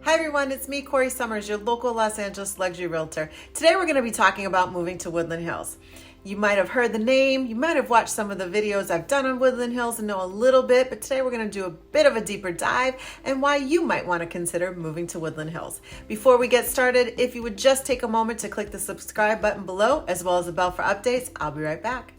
Hi everyone, it's me, Corrie Sommers, your local Los Angeles luxury realtor. Today we're going to be talking about moving to Woodland Hills. You might have heard the name, you might have watched some of the videos I've done on Woodland Hills and know a little bit, but today we're going to do a bit of a deeper dive and why you might want to consider moving to Woodland Hills. Before we get started, if you would just take a moment to click the subscribe button below as well as the bell for updates, I'll be right back.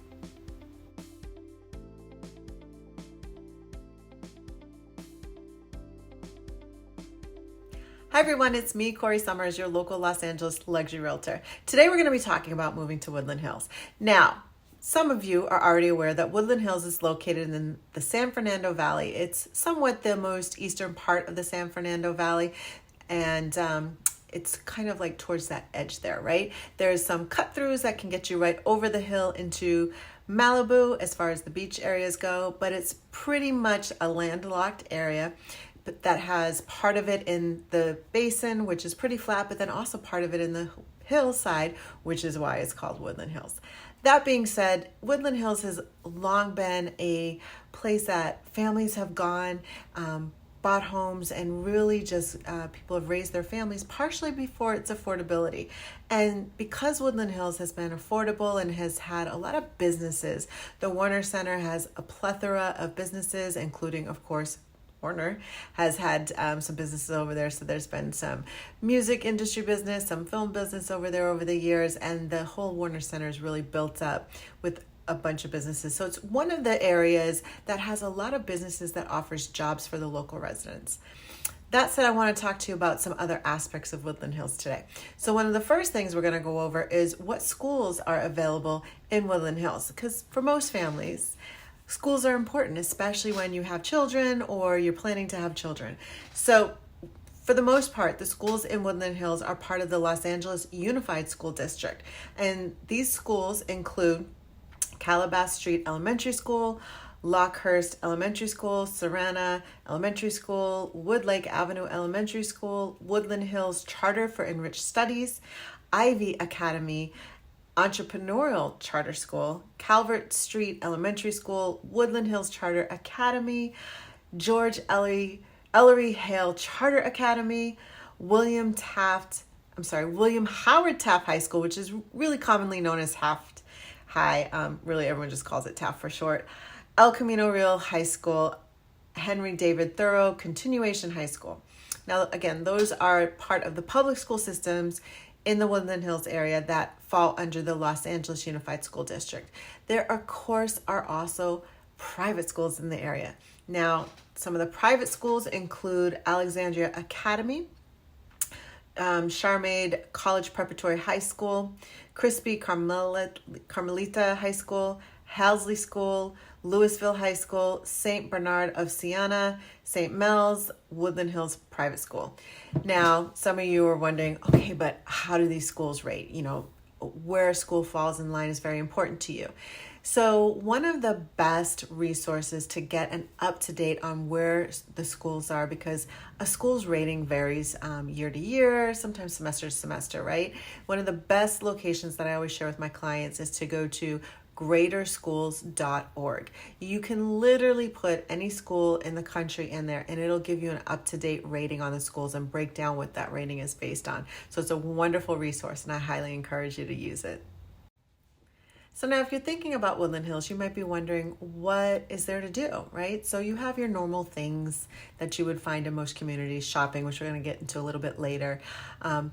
Hi everyone, it's me, Corrie Sommers, your local Los Angeles luxury realtor. Today we're going to be talking about moving to Woodland Hills. Now, some of you are already aware that Woodland Hills is located in the San Fernando Valley. It's somewhat the most eastern part of the San Fernando Valley, and it's kind of like towards that edge there, right? There's some cut-throughs that can get you right over the hill into Malibu as far as the beach areas go, but it's pretty much a landlocked area. But that has part of it in the basin, which is pretty flat, but then also part of it in the hillside, which is why it's called Woodland Hills. That being said, Woodland Hills has long been a place that families have gone, bought homes, and really just people have raised their families partially before its affordability. And because Woodland Hills has been affordable and has had a lot of businesses, the Warner Center has a plethora of businesses, including, of course, Warner has had some businesses over there. So there's been some music industry business, some film business over there over the years, and the whole Warner Center is really built up with a bunch of businesses. So it's one of the areas that has a lot of businesses that offers jobs for the local residents. That said, I want to talk to you about some other aspects of Woodland Hills today. So one of the first things we're going to go over is what schools are available in Woodland Hills, because for most families, schools are important, especially when you have children or you're planning to have children. So for the most part, the schools in Woodland Hills are part of the Los Angeles Unified School District. And these schools include Calabash Street Elementary School, Lockhurst Elementary School, Serrana Elementary School, Woodlake Avenue Elementary School, Woodland Hills Charter for Enriched Studies, Ivy Academy Entrepreneurial Charter School, Calvert Street Elementary School, Woodland Hills Charter Academy, George Ellery Hale Charter Academy, William Howard Taft High School, which is really commonly known as Taft High. Really, everyone just calls it Taft for short. El Camino Real High School, Henry David Thoreau Continuation High School. Now, again, those are part of the public school systems in the Woodland Hills area that fall under the Los Angeles Unified School District. There, of course, are also private schools in the area. Now, some of the private schools include Alexandria Academy, Charmaid College Preparatory High School, Crispy Carmelita High School, Halsley School, Louisville High School, St. Bernard of Siena, St. Mel's, Woodland Hills Private School. Now, some of you are wondering, okay, but how do these schools rate? You know, where a school falls in line is very important to you. So one of the best resources to get an up-to-date on where the schools are, because a school's rating varies year to year, sometimes semester to semester, right? One of the best locations that I always share with my clients is to go to greaterschools.org. You can literally put any school in the country in there and it'll give you an up-to-date rating on the schools and break down what that rating is based on. So it's a wonderful resource and I highly encourage you to use it. So now if you're thinking about Woodland Hills, you might be wondering, what is there to do, right? So you have your normal things that you would find in most communities, shopping, which we're going to get into a little bit later.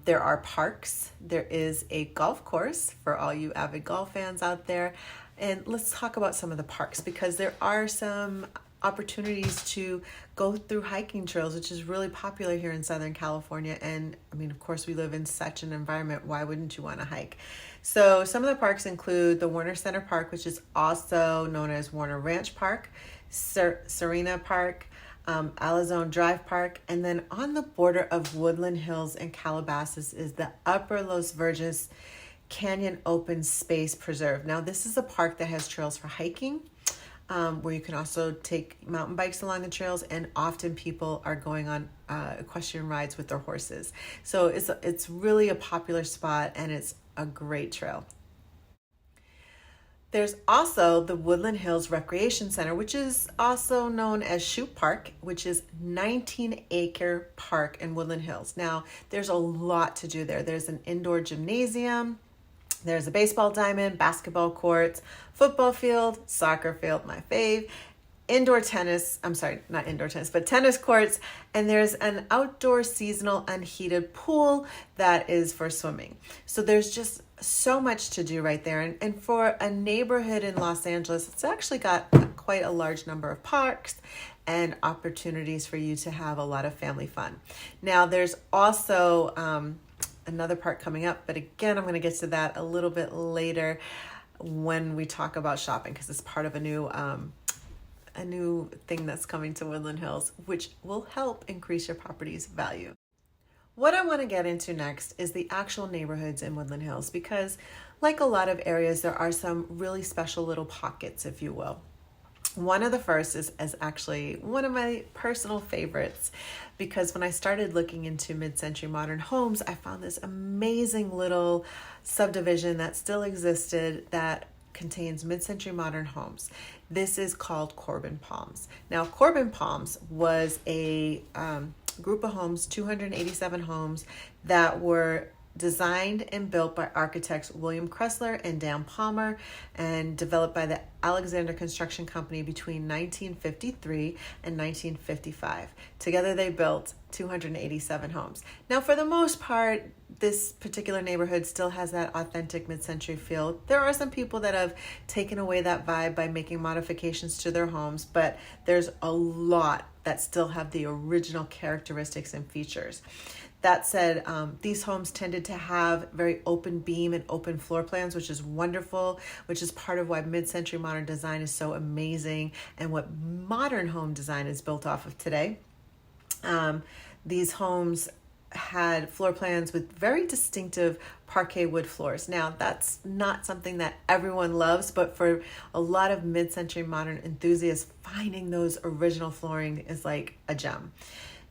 There are parks. There is a golf course for all you avid golf fans out there. And let's talk about some of the parks, because there are some opportunities to go through hiking trails, which is really popular here in Southern California. And I mean, of course, we live in such an environment. Why wouldn't you want to hike? So some of the parks include the Warner Center Park, which is also known as Warner Ranch Park, Serena Park, Alizone Drive Park, and then on the border of Woodland Hills and Calabasas is the Upper Los Verdes Canyon Open Space Preserve. Now, this is a park that has trails for hiking, where you can also take mountain bikes along the trails, and often people are going on equestrian rides with their horses. So it's really a popular spot and it's a great trail. There's also the Woodland Hills Recreation Center, which is also known as Shoot Park, which is 19-acre park in Woodland Hills. Now, there's a lot to do there. There's an indoor gymnasium, there's a baseball diamond, basketball courts, football field, soccer field, my fave, indoor tennis, I'm sorry, not indoor tennis, but tennis courts, and there's an outdoor seasonal unheated pool that is for swimming. So there's just so much to do right there. And for a neighborhood in Los Angeles, it's actually got quite a large number of parks and opportunities for you to have a lot of family fun. Now, there's also another park coming up, but again, I'm going to get to that a little bit later when we talk about shopping, because it's part of a new thing that's coming to Woodland Hills, which will help increase your property's value. What I want to get into next is the actual neighborhoods in Woodland Hills, because like a lot of areas, there are some really special little pockets, if you will. One of the first is actually one of my personal favorites, because when I started looking into mid-century modern homes, I found this amazing little subdivision that still existed that contains mid-century modern homes. This is called Corbin Palms. Now, Corbin Palms was a group of homes, 287 homes that were designed and built by architects William Kressler and Dan Palmer, and developed by the Alexander Construction Company between 1953 and 1955. Together they built 287 homes. Now, for the most part, this particular neighborhood still has that authentic mid-century feel. There are some people that have taken away that vibe by making modifications to their homes, but there's a lot that still have the original characteristics and features. That said, these homes tended to have very open beam and open floor plans, which is wonderful, which is part of why mid-century modern design is so amazing and what modern home design is built off of today. These homes had floor plans with very distinctive parquet wood floors. Now, that's not something that everyone loves, but for a lot of mid-century modern enthusiasts, finding those original flooring is like a gem.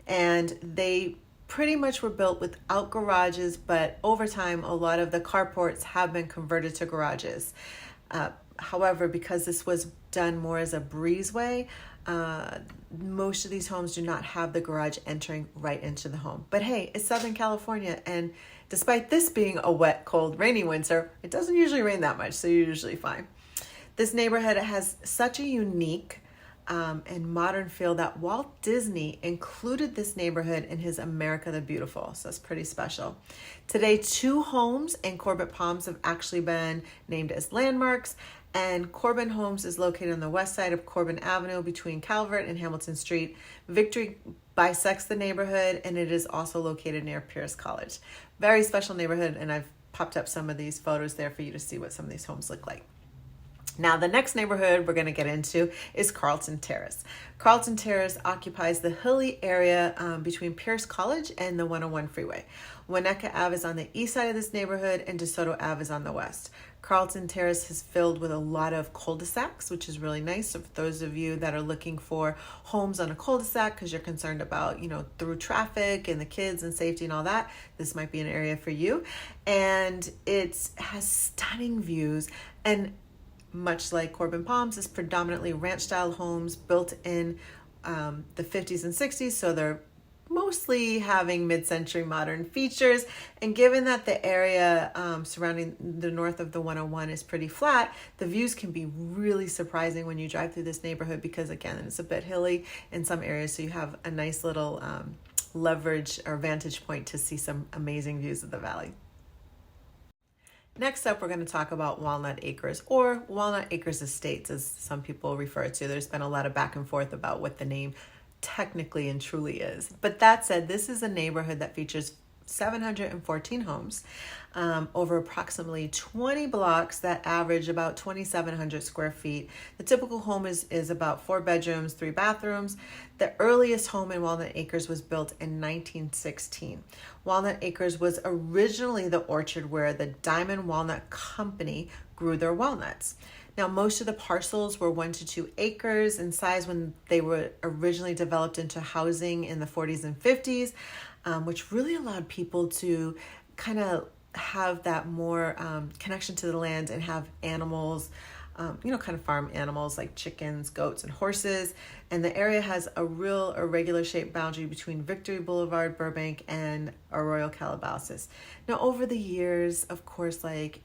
And they pretty much were built without garages, but over time, a lot of the carports have been converted to garages. However, because this was done more as a breezeway, most of these homes do not have the garage entering right into the home. But hey, it's Southern California, and despite this being a wet, cold, rainy winter, it doesn't usually rain that much, so you're usually fine. This neighborhood has such a unique and modern feel that Walt Disney included this neighborhood in his America the Beautiful. So it's pretty special. Today, 2 homes in Corbin Palms have actually been named as landmarks, and Corbin Homes is located on the west side of Corbin Avenue between Calvert and Hamilton Street. Victory bisects the neighborhood, and it is also located near Pierce College. Very special neighborhood, and I've popped up some of these photos there for you to see what some of these homes look like. Now, the next neighborhood we're going to get into is Carlton Terrace. Carlton Terrace occupies the hilly area between Pierce College and the 101 freeway. Winnetka Ave is on the east side of this neighborhood, and DeSoto Ave is on the west. Carlton Terrace is filled with a lot of cul-de-sacs, which is really nice. So for those of you that are looking for homes on a cul-de-sac because you're concerned about, through traffic and the kids and safety and all that, this might be an area for you. And it has stunning views, and much like Corbin Palms, is predominantly ranch-style homes built in the 50s and 60s, so they're mostly having mid-century modern features. And given that the area surrounding the north of the 101 is pretty flat, the views can be really surprising when you drive through this neighborhood, because again, it's a bit hilly in some areas, so you have a nice little leverage or vantage point to see some amazing views of the valley. Next up, we're going to talk about Walnut Acres, or Walnut Acres Estates, as some people refer to. There's been a lot of back and forth about what the name technically and truly is. But that said, this is a neighborhood that features 714 homes over approximately 20 blocks that average about 2,700 square feet. The typical home is about 4 bedrooms, 3 bathrooms. The earliest home in Walnut Acres was built in 1916. Walnut Acres was originally the orchard where the Diamond Walnut Company grew their walnuts. Now, most of the parcels were 1 to 2 acres in size when they were originally developed into housing in the 40s and 50s, which really allowed people to kind of have that more connection to the land and have animals kind of farm animals like chickens, goats, and horses. And the area has a real irregular shaped boundary between Victory Boulevard, Burbank, and Arroyo Calabasas. Now, over the years, of course, like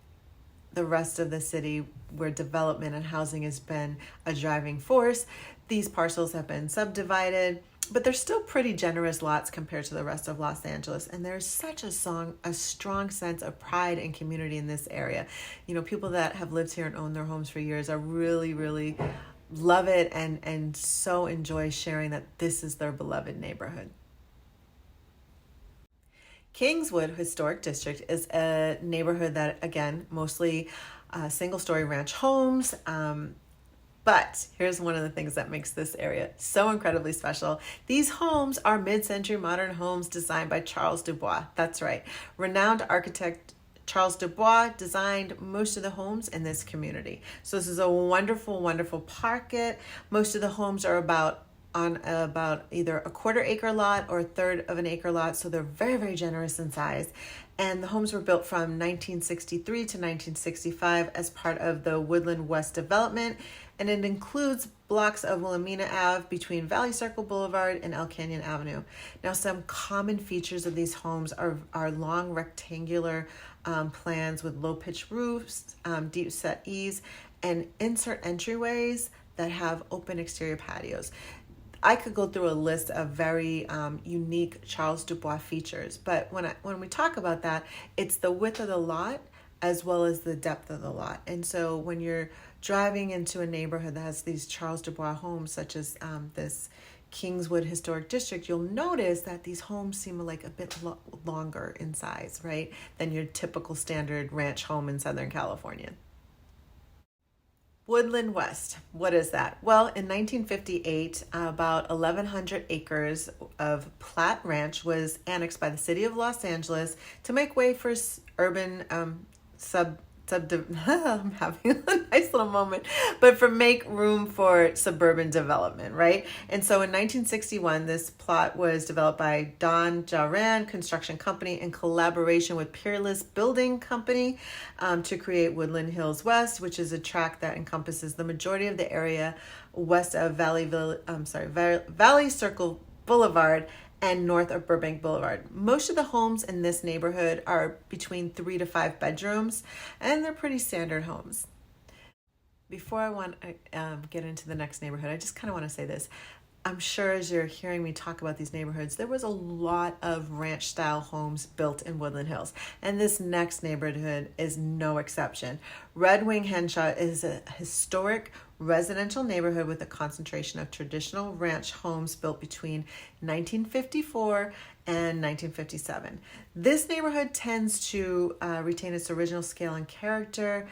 the rest of the city where development and housing has been a driving force, these parcels have been subdivided, but they're still pretty generous lots compared to the rest of Los Angeles. And there's such a strong sense of pride and community in this area. People that have lived here and owned their homes for years are really, really love it and so enjoy sharing that this is their beloved neighborhood. Kingswood Historic District is a neighborhood that, again, mostly single-story ranch homes. But here's one of the things that makes this area so incredibly special. These homes are mid-century modern homes designed by Charles Dubois. That's right. Renowned architect Charles Dubois designed most of the homes in this community. So this is a wonderful, wonderful pocket. Most of the homes are about either a 1/4 acre lot or 1/3 of an acre lot. So they're very, very generous in size. And the homes were built from 1963 to 1965 as part of the Woodland West development. And it includes blocks of Wilhelmina Ave between Valley Circle Boulevard and El Canyon Avenue. Now, some common features of these homes are long rectangular plans with low-pitched roofs, deep set eaves, and insert entryways that have open exterior patios. I could go through a list of very unique Charles Dubois features, but when we talk about that, it's the width of the lot as well as the depth of the lot. And so when you're driving into a neighborhood that has these Charles Dubois homes, such as this Kingswood Historic District, you'll notice that these homes seem like a bit longer in size, right, than your typical standard ranch home in Southern California. Woodland West, what is that? Well, in 1958, about 1,100 acres of Platte Ranch was annexed by the city of Los Angeles to make way for urban I'm having a nice little moment, but make room for suburban development, right? And so in 1961, this plot was developed by Don Jaran Construction Company in collaboration with Peerless Building Company to create Woodland Hills West, which is a tract that encompasses the majority of the area west of Valley Circle Boulevard and north of Burbank Boulevard. Most of the homes in this neighborhood are between 3 to 5 bedrooms, and they're pretty standard homes. Before I want to get into the next neighborhood, I just kind of want to say this. I'm sure as you're hearing me talk about these neighborhoods, there was a lot of ranch-style homes built in Woodland Hills, and this next neighborhood is no exception. Red Wing Henshaw is a historic residential neighborhood with a concentration of traditional ranch homes built between 1954 and 1957. This neighborhood tends to retain its original scale and character,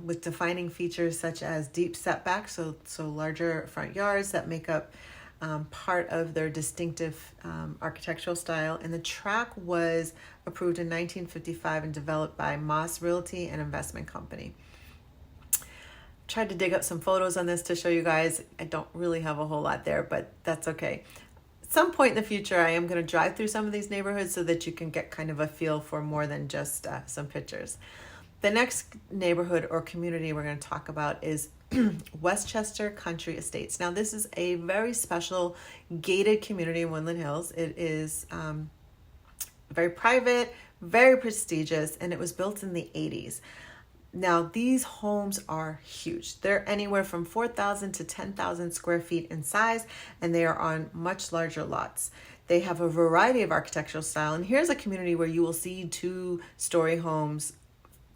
with defining features such as deep setbacks, so larger front yards that make up part of their distinctive architectural style. And the tract was approved in 1955 and developed by Moss Realty and Investment Company. Tried to dig up some photos on this to show you guys. I don't really have a whole lot there, but that's okay. At some point in the future, I am going to drive through some of these neighborhoods so that you can get kind of a feel for more than just some pictures. The next neighborhood or community we're going to talk about is Westchester Country Estates. Now, this is a very special gated community in Woodland Hills. It is very private, very prestigious, and it was built in the 80s. Now, these homes are huge. They're anywhere from 4,000 to 10,000 square feet in size, and they are on much larger lots. They have a variety of architectural style, and here's a community where you will see 2-story homes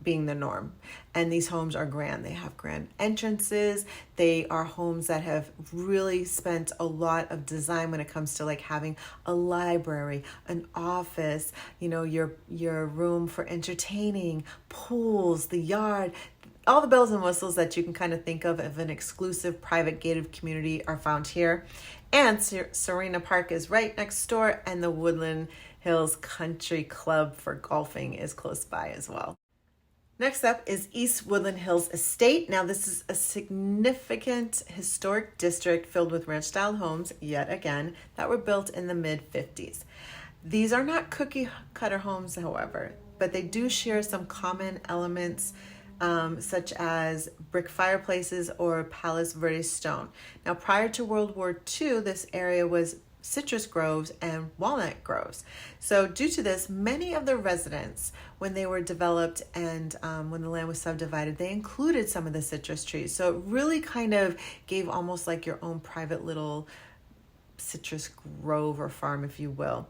being the norm. And these homes are grand. They have grand entrances. They are homes that have really spent a lot of design when it comes to like having a library, an office, your room for entertaining, pools, the yard. All the bells and whistles that you can kind of think of an exclusive private gated community are found here. And Serena Park is right next door, and the Woodland Hills Country Club for golfing is close by as well. Next up is East Woodland Hills Estate. Now, this is a significant historic district filled with ranch-style homes, yet again, that were built in the mid-50s. These are not cookie-cutter homes, however, but they do share some common elements such as brick fireplaces or Palos Verdes stone. Now, prior to World War II, this area was citrus groves and walnut groves. So due to this, many of the residents, when they were developed and when the land was subdivided, they included some of the citrus trees. So it really kind of gave almost like your own private little citrus grove or farm, if you will.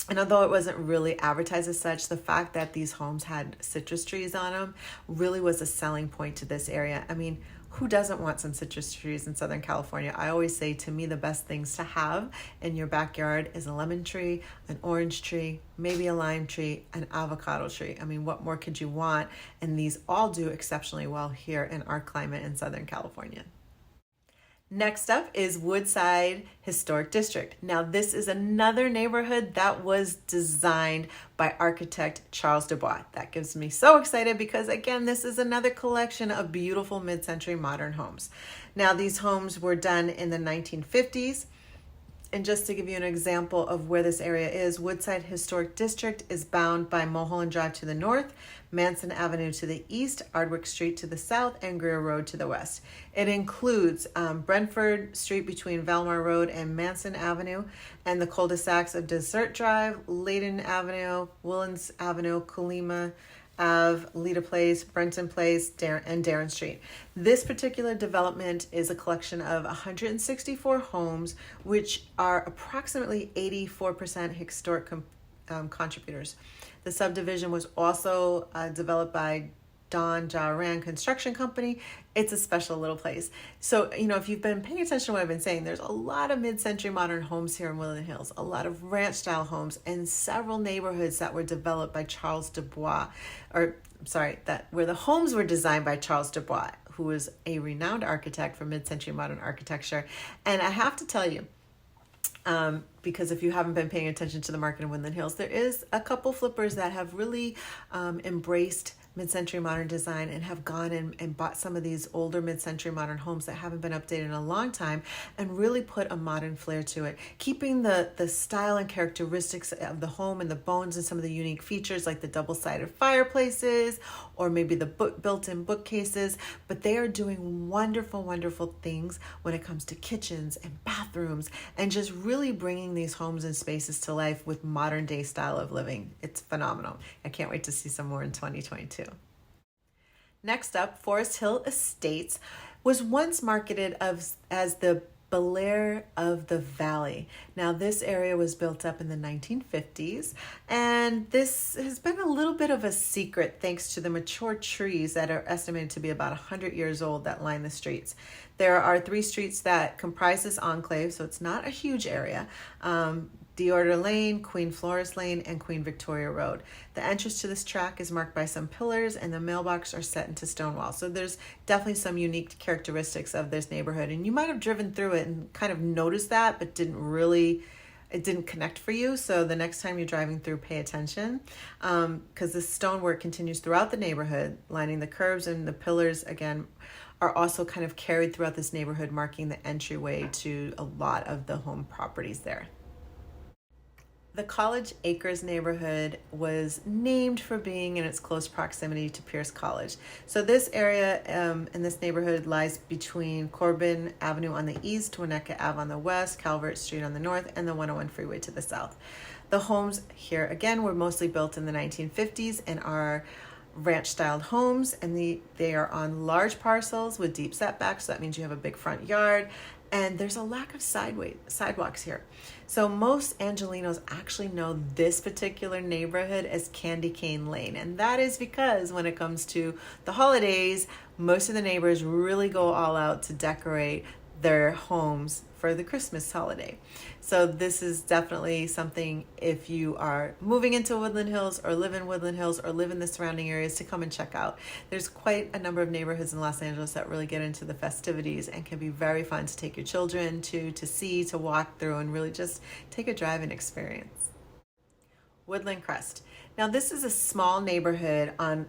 And although it wasn't really advertised as such, the fact that these homes had citrus trees on them really was a selling point to this area. I mean, who doesn't want some citrus trees in Southern California? I always say, to me, the best things to have in your backyard is a lemon tree, an orange tree, maybe a lime tree, an avocado tree. I mean, what more could you want? And these all do exceptionally well here in our climate in Southern California. Next up is Woodside Historic District. Now, this is another neighborhood that was designed by architect Charles Dubois. That gives me so excited because, again, this is another collection of beautiful mid-century modern homes. Now, these homes were done in the 1950s. And just to give you an example of where this area is, Woodside Historic District is bound by Mulholland Drive to the north, Manson Avenue to the east, Ardwick Street to the south, and Greer Road to the west. It includes Brentford Street between Valmar Road and Manson Avenue, and the cul-de-sacs of Desert Drive, Layden Avenue, Woodlands Avenue, Colima Ave, Lita Place, Brenton Place, and Darren Street. This particular development is a collection of 164 homes, which are approximately 84% historic contributors. The subdivision was also developed by Don Jaran Construction Company. It's a special little place. So, if you've been paying attention to what I've been saying, there's a lot of mid-century modern homes here in Woodland Hills, a lot of ranch-style homes, and several neighborhoods that were developed by Charles Dubois, where the homes were designed by Charles Dubois, who was a renowned architect for mid-century modern architecture. And I have to tell you, because if you haven't been paying attention to the market in Woodland Hills, there is a couple flippers that have really embraced mid-century modern design and have gone and bought some of these older mid-century modern homes that haven't been updated in a long time and really put a modern flair to it, keeping the style and characteristics of the home and the bones and some of the unique features like the double-sided fireplaces or maybe the built-in bookcases, but they are doing wonderful, wonderful things when it comes to kitchens and bathrooms and just really bringing these homes and spaces to life with modern day style of living. It's phenomenal. I can't wait to see some more in 2022. Next up, Forest Hill Estates was once marketed as the Bel Air of the Valley. Now, this area was built up in the 1950s, and this has been a little bit of a secret thanks to the mature trees that are estimated to be about 100 years old that line the streets. There are 3 streets that comprise this enclave, so it's not a huge area. Deorder Lane, Queen Florence Lane, and Queen Victoria Road. The entrance to this track is marked by some pillars and the mailbox are set into stone walls. So there's definitely some unique characteristics of this neighborhood. And you might have driven through it and kind of noticed that, but it didn't connect for you. So the next time you're driving through, pay attention because this stonework continues throughout the neighborhood, lining the curbs, and the pillars, again, are also kind of carried throughout this neighborhood, marking the entryway to a lot of the home properties there. The College Acres neighborhood was named for being in its close proximity to Pierce College. So this area in this neighborhood lies between Corbin Avenue on the east, Winnetka Ave on the west, Calvert Street on the north, and the 101 freeway to the south. The homes here, again, were mostly built in the 1950s and are ranch-styled homes, and they are on large parcels with deep setbacks. So that means you have a big front yard, and there's a lack of sidewalks here. So most Angelenos actually know this particular neighborhood as Candy Cane Lane, and that is because when it comes to the holidays, most of the neighbors really go all out to decorate their homes for the Christmas holiday. So this is definitely something, if you are moving into Woodland Hills or live in Woodland Hills or live in the surrounding areas, to come and check out. There's quite a number of neighborhoods in Los Angeles that really get into the festivities and can be very fun to take your children to see, to walk through, and really just take a drive and experience. Woodland Crest. Now this is a small neighborhood on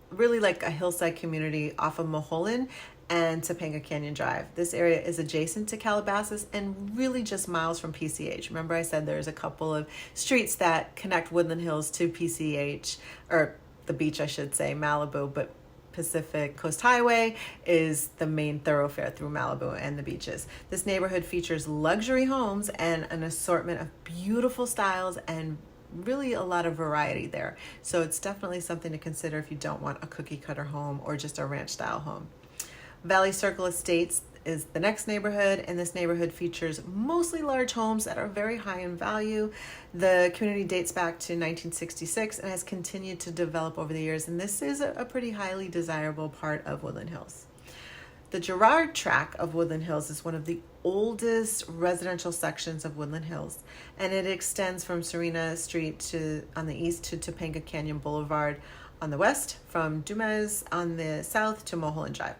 really like a hillside community off of Mulholland and Topanga Canyon Drive. This area is adjacent to Calabasas and really just miles from PCH. Remember I said there's a couple of streets that connect Woodland Hills to PCH, or the beach I should say, Malibu, but Pacific Coast Highway is the main thoroughfare through Malibu and the beaches. This neighborhood features luxury homes and an assortment of beautiful styles and really a lot of variety there. So it's definitely something to consider if you don't want a cookie cutter home or just a ranch style home. Valley Circle Estates is the next neighborhood, and this neighborhood features mostly large homes that are very high in value. The community dates back to 1966 and has continued to develop over the years, and this is a pretty highly desirable part of Woodland Hills. The Girard tract of Woodland Hills is one of the oldest residential sections of Woodland Hills, and it extends from Serena Street on the east to Topanga Canyon Boulevard on the west, from Dumas on the south to Mulholland Drive.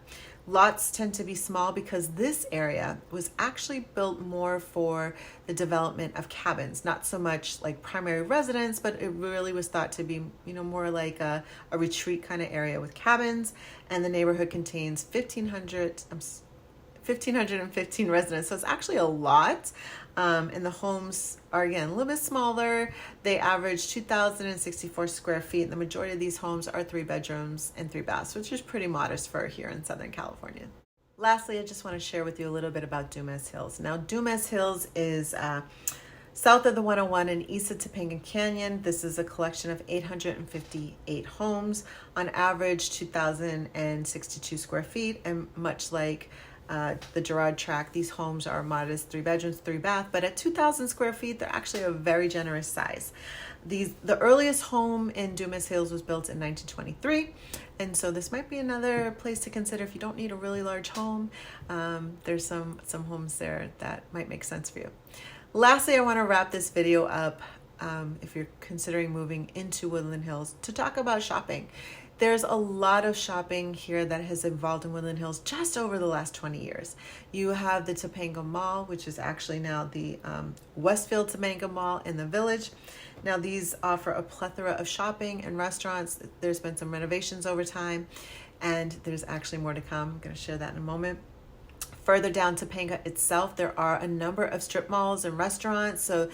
Lots tend to be small because this area was actually built more for the development of cabins, not so much like primary residence, but it really was thought to be, more like a retreat kind of area with cabins. And the neighborhood contains 1,515 residents, so it's actually a lot. And the homes are, again, a little bit smaller. They average 2,064 square feet. And the majority of these homes are 3 bedrooms and 3 baths, which is pretty modest for here in Southern California. Lastly, I just want to share with you a little bit about Dumas Hills. Now, Dumas Hills is south of the 101 and east of Topanga Canyon. This is a collection of 858 homes, on average 2,062 square feet, and much like the Girard tract, these homes are modest 3 bedrooms, 3 bath, but at 2,000 square feet, they're actually a very generous size. The earliest home in Dumas Hills was built in 1923, and so this might be another place to consider if you don't need a really large home. There's some homes there that might make sense for you. Lastly, I want to wrap this video up, if you're considering moving into Woodland Hills, to talk about shopping. There's a lot of shopping here that has evolved in Woodland Hills just over the last 20 years. You have the Topanga Mall, which is actually now the Westfield Topanga Mall in the Village. Now these offer a plethora of shopping and restaurants. There's been some renovations over time, and there's actually more to come. I'm going to share that in a moment. Further down Topanga itself, there are a number of strip malls and restaurants. So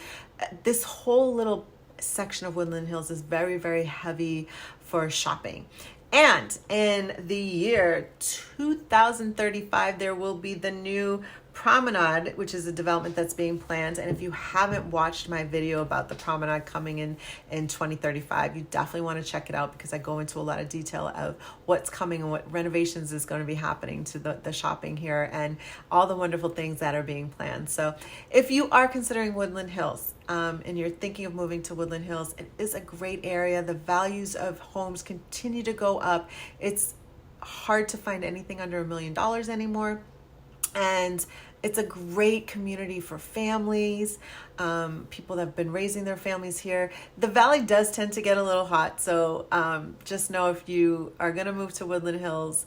this whole little section of Woodland Hills is very, very heavy for shopping. And in the year 2035, there will be the new Promenade, which is a development that's being planned. And if you haven't watched my video about the Promenade coming in 2035, you definitely want to check it out, because I go into a lot of detail of what's coming and what renovations is going to be happening to the shopping here and all the wonderful things that are being planned. So if you are considering Woodland Hills, and you're thinking of moving to Woodland Hills, it is a great area. The values of homes continue to go up. It's hard to find anything under $1 million anymore. And it's a great community for families, people that have been raising their families here. The valley does tend to get a little hot, so just know if you are going to move to Woodland Hills,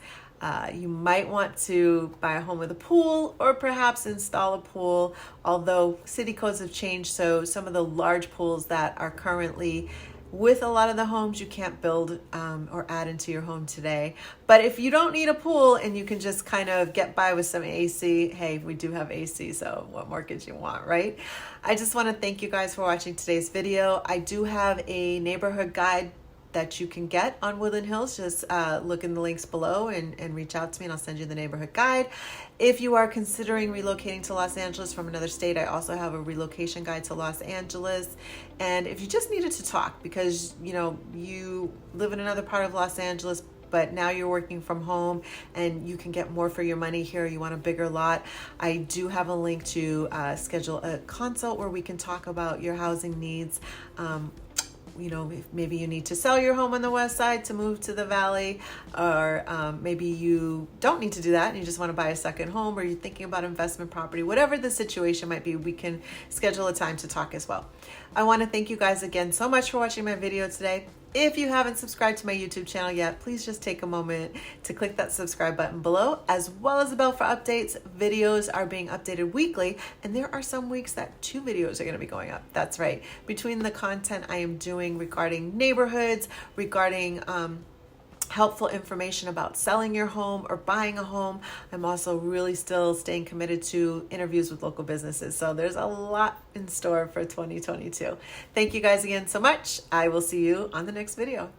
you might want to buy a home with a pool, or perhaps install a pool, although city codes have changed, so some of the large pools that are currently with a lot of the homes, you can't build or add into your home today. But if you don't need a pool and you can just kind of get by with some AC, hey, we do have AC, so what more could you want, right? I just want to thank you guys for watching today's video. I do have a neighborhood guide that you can get on Woodland Hills. Just look in the links below and reach out to me, and I'll send you the neighborhood guide. If you are considering relocating to Los Angeles from another state, I also have a relocation guide to Los Angeles. And if you just needed to talk because you live in another part of Los Angeles, but now you're working from home and you can get more for your money here, you want a bigger lot, I do have a link to schedule a consult where we can talk about your housing needs. If maybe you need to sell your home on the west side to move to the valley, or maybe you don't need to do that and you just want to buy a second home, or you're thinking about investment property, whatever the situation might be, we can schedule a time to talk as well. I want to thank you guys again so much for watching my video today. If you haven't subscribed to my YouTube channel yet, please just take a moment to click that subscribe button below, as well as the bell for updates. Videos are being updated weekly, and there are some weeks that 2 videos are going to be going up. That's right. Between the content I am doing regarding neighborhoods, regarding helpful information about selling your home or buying a home, I'm also really still staying committed to interviews with local businesses. So there's a lot in store for 2022. Thank you guys again so much. I will see you on the next video.